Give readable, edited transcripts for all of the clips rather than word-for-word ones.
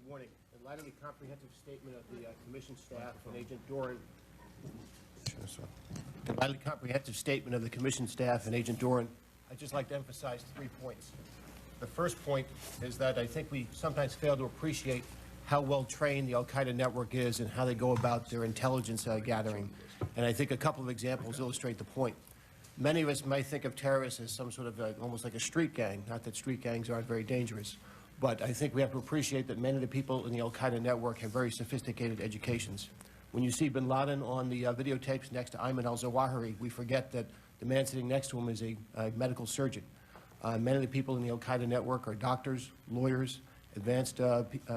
morning. In light of the comprehensive statement of the Commission staff and Agent Doran, in light of the comprehensive statement of the Commission staff and Agent Doran, I'd just like to emphasize 3 points. The first point is that I think we sometimes fail to appreciate how well trained the Al-Qaeda network is and how they go about their intelligence gathering. And I think a couple of examples illustrate the point. Many of us might think of terrorists as some sort of almost like a street gang, not that street gangs aren't very dangerous. But I think we have to appreciate that many of the people in the Al-Qaeda network have very sophisticated educations. When you see bin Laden on the videotapes next to Ayman al-Zawahiri, we forget that the man sitting next to him is a medical surgeon. Many of the people in the Al-Qaeda network are doctors, lawyers, advanced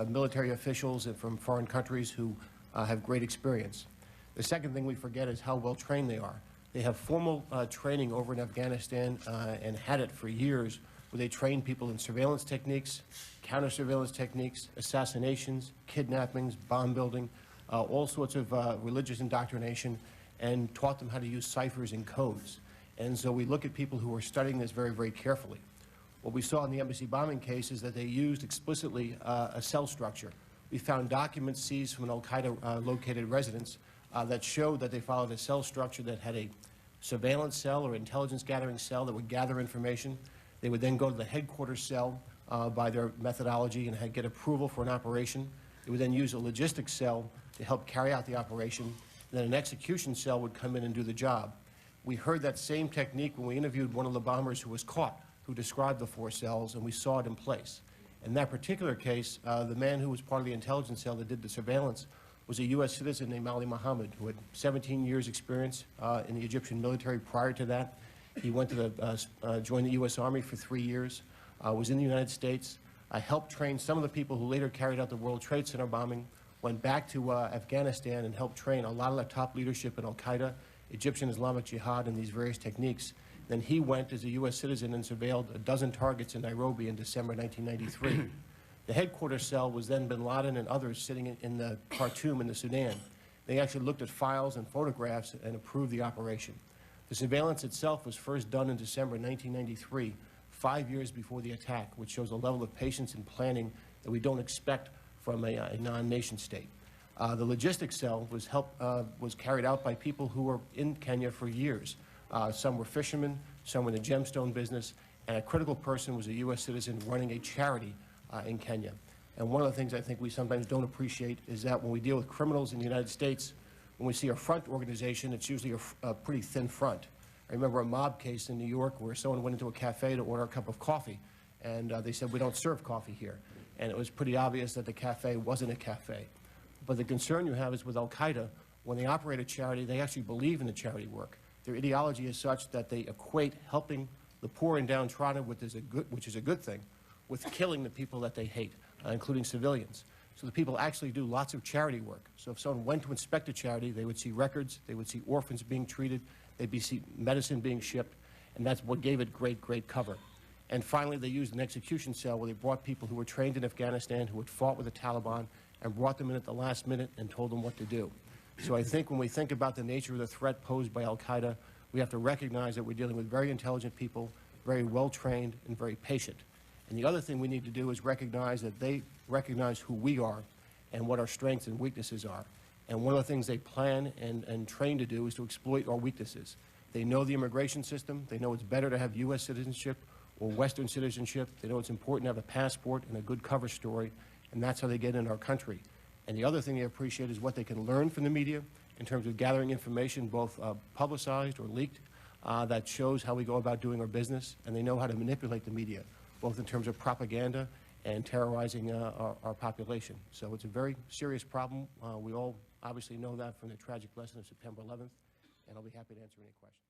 military officials from foreign countries who have great experience. The second thing we forget is how well trained they are. They have formal training over in Afghanistan and had it for years, where they train people in surveillance techniques, counter-surveillance techniques, assassinations, kidnappings, bomb building, all sorts of religious indoctrination, and taught them how to use ciphers and codes. And so we look at people who are studying this very, very carefully. What we saw in the embassy bombing case is that they used explicitly a cell structure. We found documents seized from an Al-Qaeda located residence that showed that they followed a cell structure that had a surveillance cell or intelligence gathering cell that would gather information. They would then go to the headquarters cell by their methodology and get approval for an operation. They would then use a logistics cell to help carry out the operation. And then an execution cell would come in and do the job. We heard that same technique when we interviewed one of the bombers who was caught, who described the 4 cells, and we saw it in place. In that particular case, the man who was part of the intelligence cell that did the surveillance was a U.S. citizen named Ali Mohammed, who had 17 years experience in the Egyptian military prior to that. He went to join the U.S. Army for 3 years, was in the United States, helped train some of the people who later carried out the World Trade Center bombing, went back to Afghanistan and helped train a lot of the top leadership in Al-Qaeda, Egyptian Islamic Jihad, and these various techniques. Then he went as a U.S. citizen and surveilled a dozen targets in Nairobi in December 1993. The headquarters cell was then bin Laden and others sitting in the Khartoum in the Sudan. They actually looked at files and photographs and approved the operation. The surveillance itself was first done in December 1993, 5 years before the attack, which shows a level of patience and planning that we don't expect from a non-nation state. The logistics cell was carried out by people who were in Kenya for years. Some were fishermen, some were in the gemstone business, and a critical person was a U.S. citizen running a charity in Kenya. And one of the things I think we sometimes don't appreciate is that when we deal with criminals in the United States, when we see a front organization, it's usually a pretty thin front. I remember a mob case in New York where someone went into a cafe to order a cup of coffee, and they said, "We don't serve coffee here." And it was pretty obvious that the cafe wasn't a cafe. But the concern you have is with Al-Qaeda, when they operate a charity, they actually believe in the charity work. Their ideology is such that they equate helping the poor and downtrodden, which is a good thing, with killing the people that they hate, including civilians. So the people actually do lots of charity work. So if someone went to inspect a charity, they would see records, they would see orphans being treated, they'd see medicine being shipped, and that's what gave it great, great cover. And finally, they used an execution cell where they brought people who were trained in Afghanistan, who had fought with the Taliban, and brought them in at the last minute and told them what to do. So I think when we think about the nature of the threat posed by Al-Qaeda, we have to recognize that we're dealing with very intelligent people, very well-trained, and very patient. And the other thing we need to do is recognize that they recognize who we are and what our strengths and weaknesses are. And one of the things they plan and train to do is to exploit our weaknesses. They know the immigration system. They know it's better to have U.S. citizenship or Western citizenship. They know it's important to have a passport and a good cover story, and that's how they get in our country. And the other thing they appreciate is what they can learn from the media in terms of gathering information, both publicized or leaked, that shows how we go about doing our business, and they know how to manipulate the media, both in terms of propaganda and terrorizing our population. So it's a very serious problem. We all obviously know that from the tragic lesson of September 11th, and I'll be happy to answer any questions.